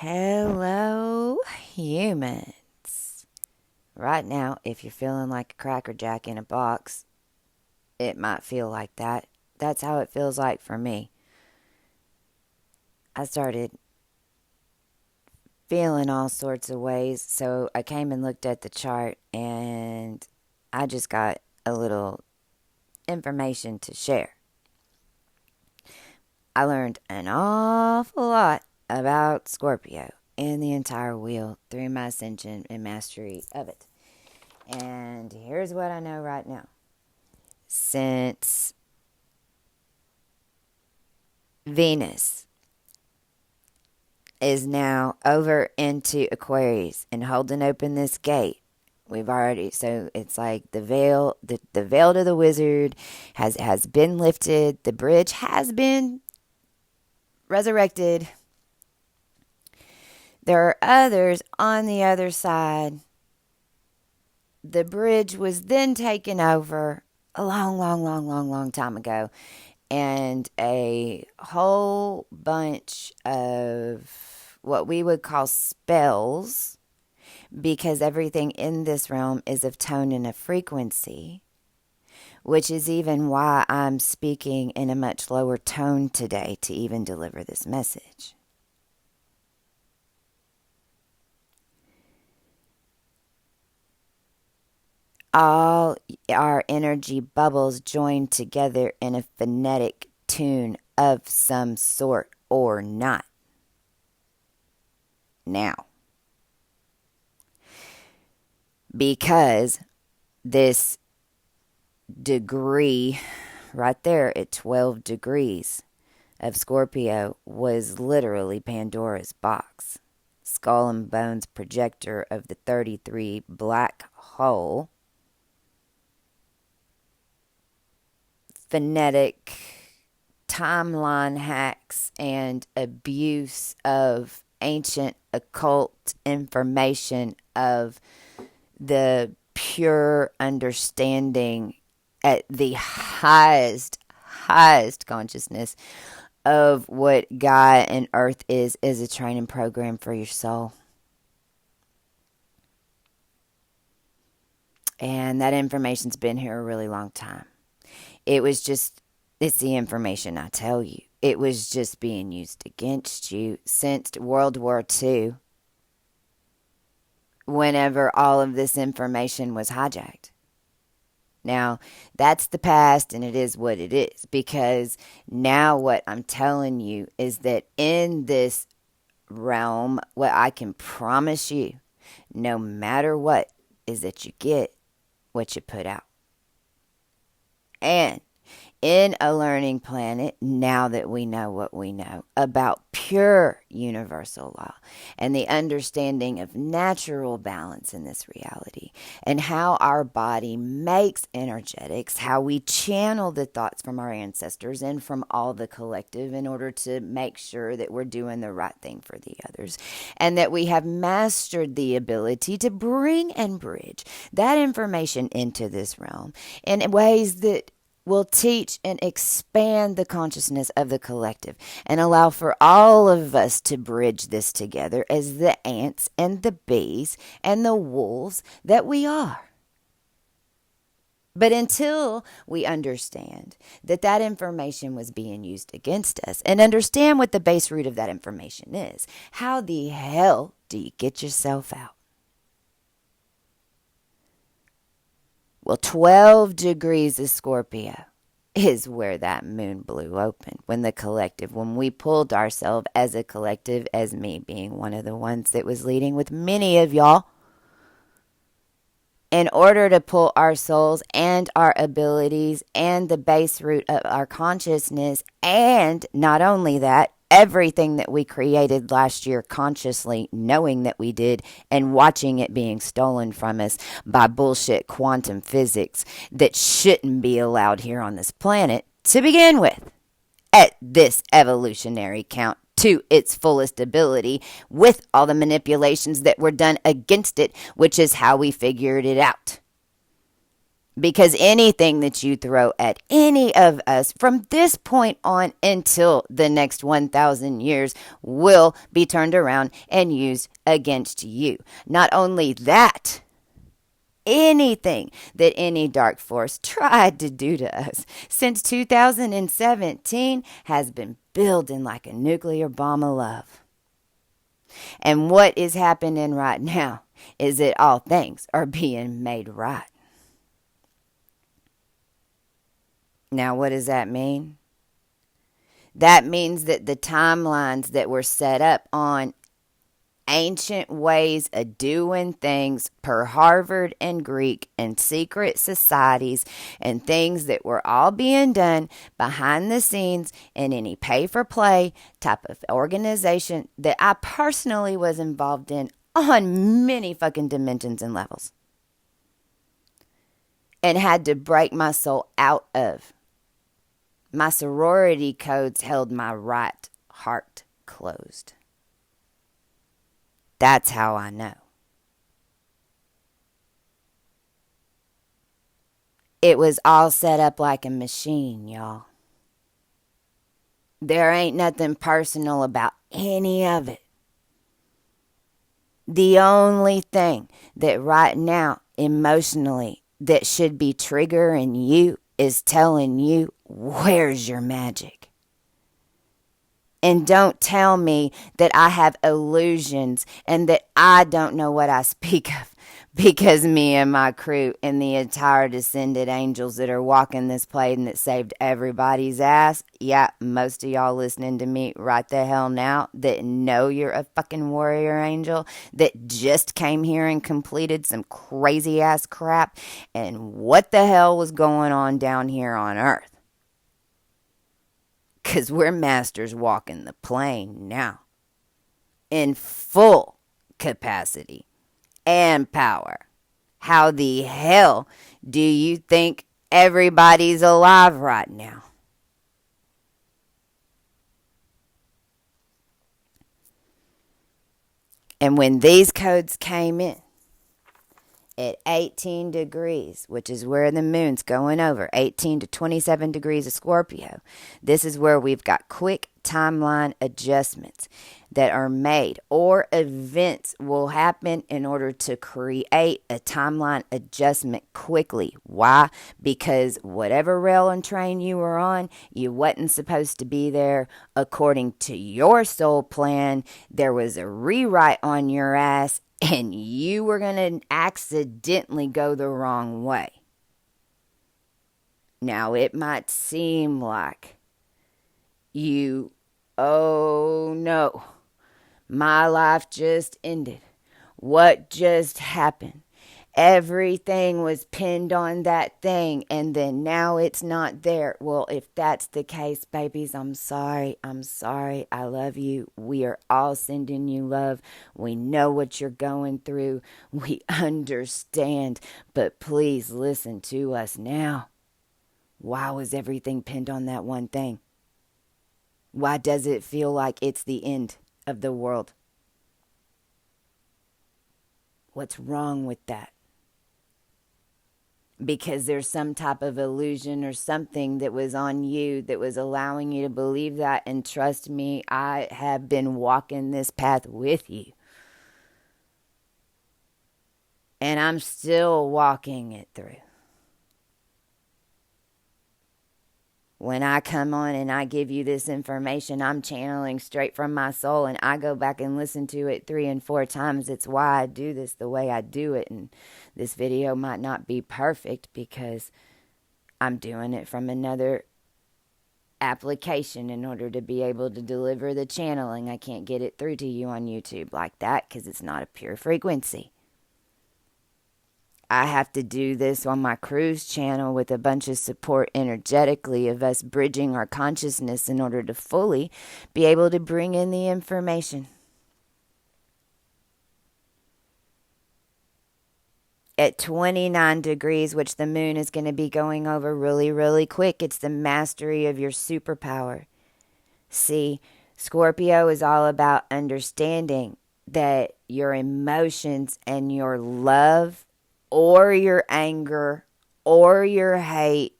Hello, humans. Right now, if you're feeling like a Cracker Jack in a box, it might feel like that. That's how it feels like for me. I started feeling all sorts of ways, so I came and looked at the chart and I just got a little information to share. I learned an awful lot about Scorpio and the entire wheel through my ascension and mastery of it. And here's what I know right now. Since Venus is now over into Aquarius and holding open this gate, so it's like the veil, the veil to the wizard has been lifted. The bridge has been resurrected. There are others on the other side. The bridge was then taken over a long time ago. And a whole bunch of what we would call spells, because everything in this realm is of tone and of frequency, which is even why I'm speaking in a much lower tone today to even deliver this message. All our energy bubbles join together in a phonetic tune of some sort or not. Now, because this degree right there at 12 degrees of Scorpio was literally Pandora's box, skull and bones projector of the 33 black hole, phonetic timeline hacks and abuse of ancient occult information of the pure understanding at the highest consciousness of what God and Earth is a training program for your soul. And that information's been here a really long time. It's the information I tell you. It was just being used against you since World War II, whenever all of this information was hijacked. Now, that's the past, and it is what it is, because now what I'm telling you is that in this realm, what I can promise you, no matter what, is that you get what you put out. And in a learning planet, now that we know what we know about pure universal law and the understanding of natural balance in this reality and how our body makes energetics, how we channel the thoughts from our ancestors and from all the collective in order to make sure that we're doing the right thing for the others, and that we have mastered the ability to bring and bridge that information into this realm in ways that will teach and expand the consciousness of the collective and allow for all of us to bridge this together as the ants and the bees and the wolves that we are. But until we understand that that information was being used against us and understand what the base root of that information is, how the hell do you get yourself out? Well, 12 degrees of Scorpio is where that moon blew open when we pulled ourselves as a collective, as me being one of the ones that was leading with many of y'all, in order to pull our souls and our abilities and the base root of our consciousness, and not only that, everything that we created last year consciously, knowing that we did, and watching it being stolen from us by bullshit quantum physics that shouldn't be allowed here on this planet to begin with, at this evolutionary count to its fullest ability, with all the manipulations that were done against it, which is how we figured it out. Because anything that you throw at any of us from this point on until the next 1,000 years will be turned around and used against you. Not only that, anything that any dark force tried to do to us since 2017 has been building like a nuclear bomb of love. And what is happening right now is that all things are being made right. Now, what does that mean? That means that the timelines that were set up on ancient ways of doing things per Harvard and Greek and secret societies and things that were all being done behind the scenes in any pay-for-play type of organization that I personally was involved in on many fucking dimensions and levels and had to break my soul out of. My sorority codes held my right heart closed. That's how I know. It was all set up like a machine, y'all. There ain't nothing personal about any of it. The only thing that right now, emotionally, that should be triggering you is telling you, where's your magic? And don't tell me that I have illusions and that I don't know what I speak of, because me and my crew and the entire descended angels that are walking this plane that saved everybody's ass. Yeah, most of y'all listening to me right the hell now that know you're a fucking warrior angel that just came here and completed some crazy ass crap. And what the hell was going on down here on Earth? Because we're masters walking the plane now in full capacity and power. How the hell do you think everybody's alive right now? And when these codes came in at 18 degrees, which is where the moon's going over, 18 to 27 degrees of Scorpio, this is where we've got quick timeline adjustments that are made, or events will happen in order to create a timeline adjustment quickly. Why? Because whatever rail and train you were on, you wasn't supposed to be there according to your soul plan. There was a rewrite on your ass, and you were going to accidentally go the wrong way. Now, it might seem like oh no, my life just ended. What just happened? Everything was pinned on that thing, and then now it's not there. Well, if that's the case, babies, I'm sorry. I love you. We are all sending you love. We know what you're going through. We understand. But please listen to us now. Why was everything pinned on that one thing? Why does it feel like it's the end of the world? What's wrong with that? Because there's some type of illusion or something that was on you that was allowing you to believe that. And trust me, I have been walking this path with you. And I'm still walking it through. When I come on and I give you this information, I'm channeling straight from my soul, and I go back and listen to it 3 and 4 times. It's why I do this the way I do it. And this video might not be perfect because I'm doing it from another application in order to be able to deliver the channeling. I can't get it through to you on YouTube like that because it's not a pure frequency. I have to do this on my cruise channel with a bunch of support energetically of us bridging our consciousness in order to fully be able to bring in the information. At 29 degrees, which the moon is going to be going over really, really quick, it's the mastery of your superpower. See, Scorpio is all about understanding that your emotions and your love or your anger or your hate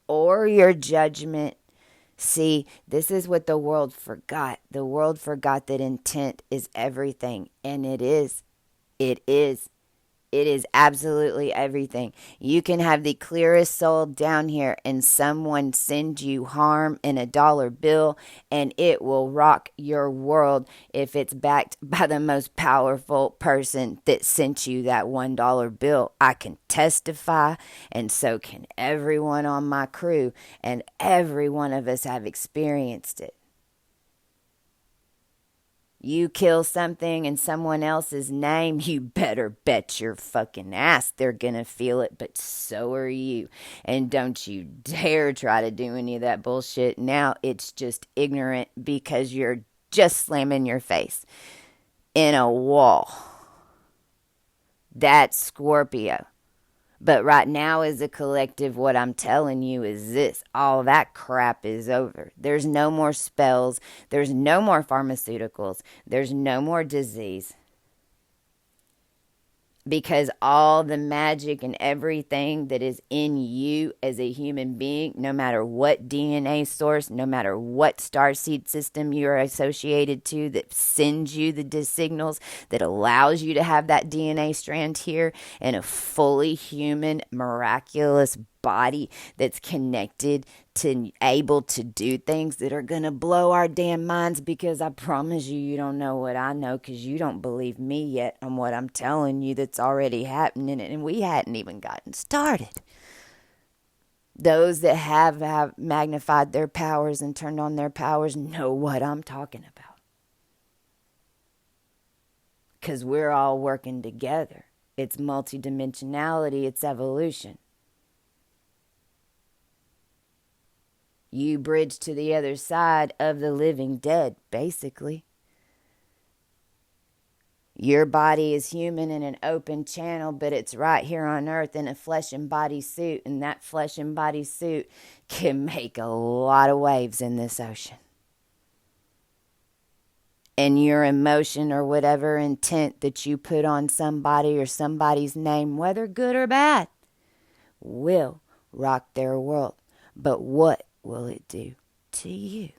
or your judgment. See, this is what the world forgot. The world forgot that intent is everything, and it is. It is. It is absolutely everything. You can have the clearest soul down here and someone send you harm in a dollar bill and it will rock your world if it's backed by the most powerful person that sent you that $1 bill. I can testify, and so can everyone on my crew, and every one of us have experienced it. You kill something in someone else's name, you better bet your fucking ass they're gonna feel it, but so are you. And don't you dare try to do any of that bullshit now. It's just ignorant because you're just slamming your face in a wall. That's Scorpio. But right now, as a collective, what I'm telling you is this. All that crap is over. There's no more spells. There's no more pharmaceuticals. There's no more disease. Because all the magic and everything that is in you as a human being, no matter what DNA source, no matter what starseed system you're associated to that sends you the signals that allows you to have that DNA strand here in a fully human, miraculous body that's connected to able to do things that are going to blow our damn minds, because I promise you, you don't know what I know because you don't believe me yet on what I'm telling you that's already happening, and we hadn't even gotten started. Those that have magnified their powers and turned on their powers know what I'm talking about, because we're all working together. It's multidimensionality, it's evolution. You bridge to the other side of the living dead, basically. Your body is human in an open channel, but it's right here on earth in a flesh and body suit, and that flesh and body suit can make a lot of waves in this ocean. And your emotion or whatever intent that you put on somebody or somebody's name, whether good or bad, will rock their world. But what will it do to you?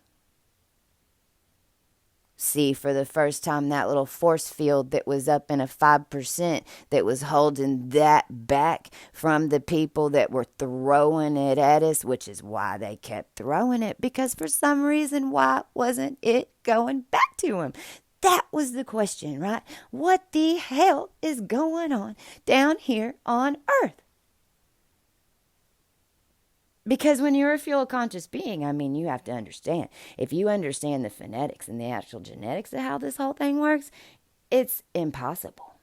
See, for the first time, that little force field that was up in a 5% that was holding that back from the people that were throwing it at us, which is why they kept throwing it, because for some reason, why wasn't it going back to them? That was the question, right? What the hell is going on down here on Earth? Because when you're a fuel conscious being, I mean, you have to understand. If you understand the phonetics and the actual genetics of how this whole thing works, it's impossible.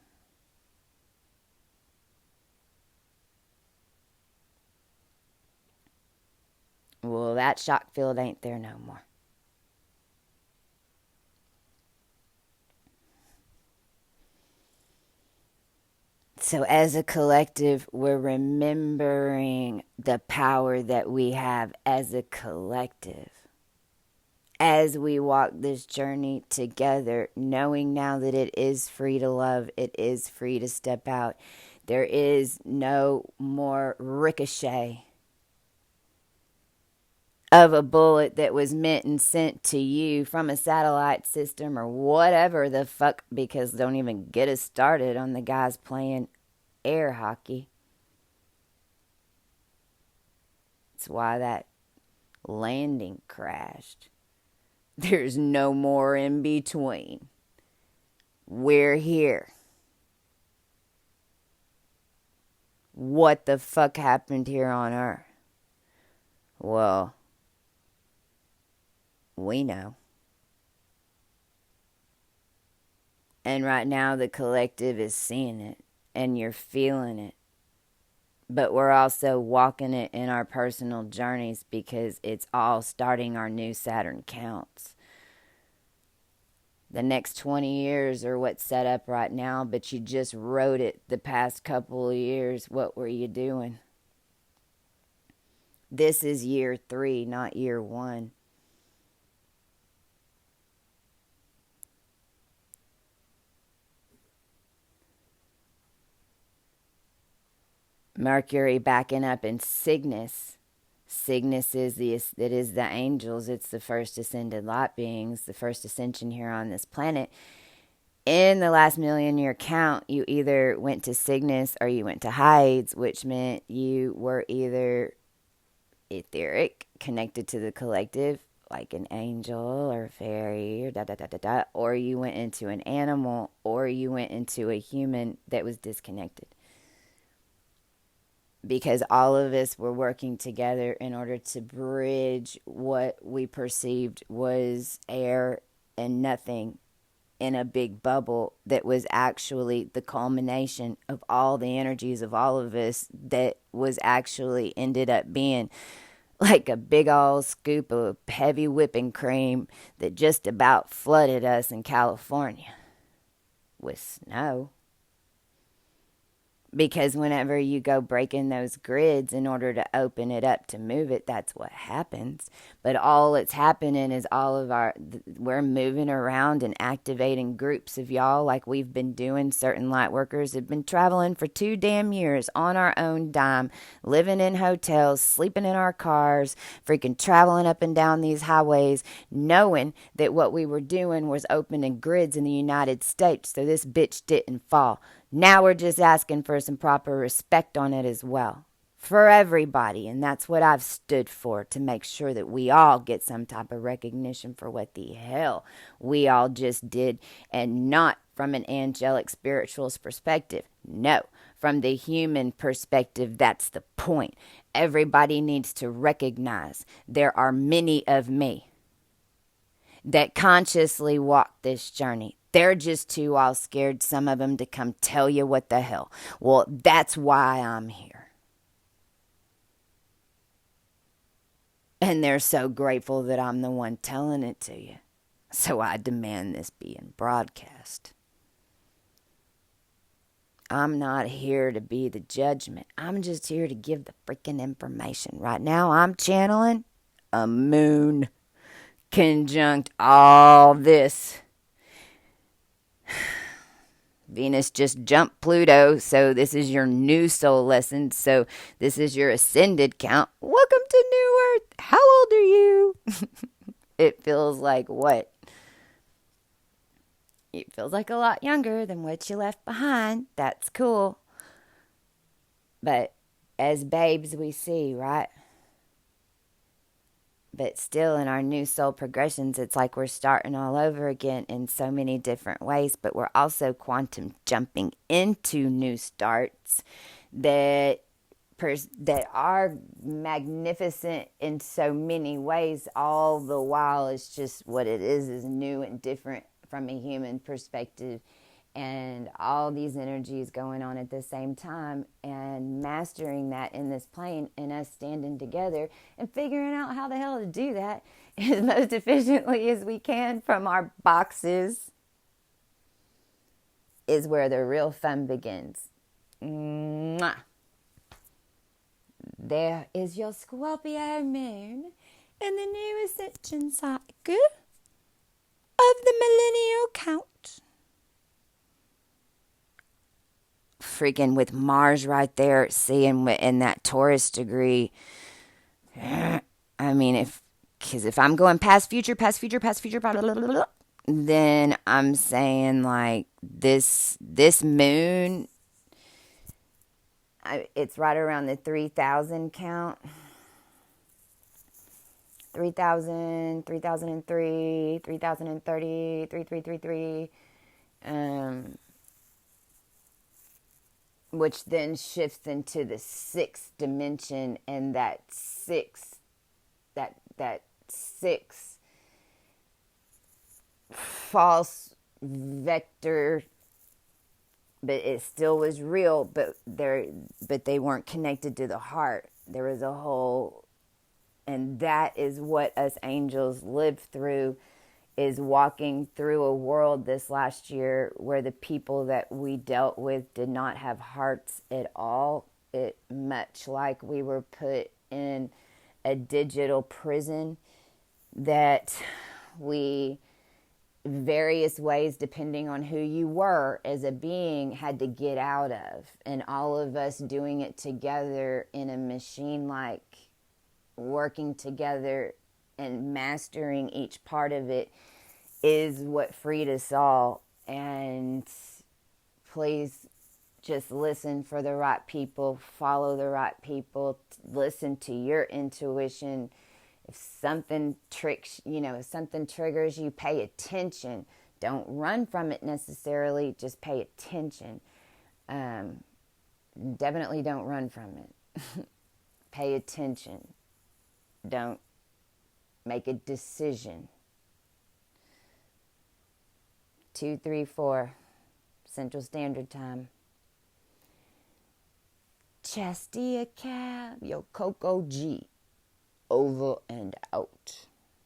Well, that shock field ain't there no more. So as a collective, we're remembering the power that we have as a collective. As we walk this journey together, knowing now that it is free to love, it is free to step out. There is no more ricochet of a bullet that was meant and sent to you from a satellite system or whatever the fuck, because don't even get us started on the guys playing air hockey. That's why that landing crashed. There's no more in between. We're here. What the fuck happened here on Earth? Well, we know. And right now the collective is seeing it and you're feeling it. But we're also walking it in our personal journeys because it's all starting our new Saturn counts. The next 20 years are what's set up right now, but you just wrote it the past couple of years. What were you doing? This is year 3, not year 1. Mercury backing up in Cygnus. Cygnus is the angels. It's the first ascended light beings, the first ascension here on this planet. In the last million-year count, you either went to Cygnus or you went to Hyades, which meant you were either etheric, connected to the collective, like an angel or a fairy or da da da da da, or you went into an animal, or you went into a human that was disconnected. Because all of us were working together in order to bridge what we perceived was air and nothing in a big bubble that was actually the culmination of all the energies of all of us, that was actually ended up being like a big old scoop of heavy whipping cream that just about flooded us in California with snow. Because whenever you go breaking those grids in order to open it up to move it, that's what happens. But all that's happening is we're moving around and activating groups of y'all like we've been doing. Certain light workers have been traveling for 2 damn years on our own dime, living in hotels, sleeping in our cars, freaking traveling up and down these highways, knowing that what we were doing was opening grids in the United States so this bitch didn't fall. Now we're just asking for some proper respect on it as well. For everybody. And that's what I've stood for, to make sure that we all get some type of recognition for what the hell we all just did. And not from an angelic spiritualist perspective. No. From the human perspective, that's the point. Everybody needs to recognize there are many of me that consciously walk this journey. They're just too all scared, some of them, to come tell you what the hell. Well, that's why I'm here. And they're so grateful that I'm the one telling it to you. So I demand this being broadcast. I'm not here to be the judgment. I'm just here to give the freaking information. Right now I'm channeling a moon conjunct all this. Venus just jumped Pluto, so this is your new soul lesson. So this is your ascended count. Welcome to New Earth. How old are you? It feels like what? It feels like a lot younger than what you left behind. That's cool. But as babes we see, right? But still, in our new soul progressions, it's like we're starting all over again in so many different ways. But we're also quantum jumping into new starts that are magnificent in so many ways. All the while, it's just what it is new and different from a human perspective. And all these energies going on at the same time, and mastering that in this plane, and us standing together and figuring out how the hell to do that as most efficiently as we can from our boxes is where the real fun begins. Mwah. There is your Scorpio moon in the new ascension cycle of the millennial count. Freaking with Mars right there, seeing in that Taurus degree. I mean, if I'm going past future, then I'm saying like this moon, it's right around the 3,000 count. 3,000, 3,003, 3,030, 3,333. Which then shifts into the 6th dimension, and that six false vector, but it still was real, but they weren't connected to the heart. There was a whole, and that is what us angels live through, is walking through a world this last year where the people that we dealt with did not have hearts at all. It much like we were put in a digital prison that we various ways, depending on who you were as a being, had to get out of. And all of us doing it together in a machine, like working together and mastering each part of it, is what freed us all. And please just listen for the right people, follow the right people, listen to your intuition. If something if something triggers you, pay attention. Don't run from it necessarily, just pay attention. Definitely don't run from it. Pay attention. Don't make a decision. 2:34 Central Standard Time. Chastia Cab, yo Coco G. Over and out.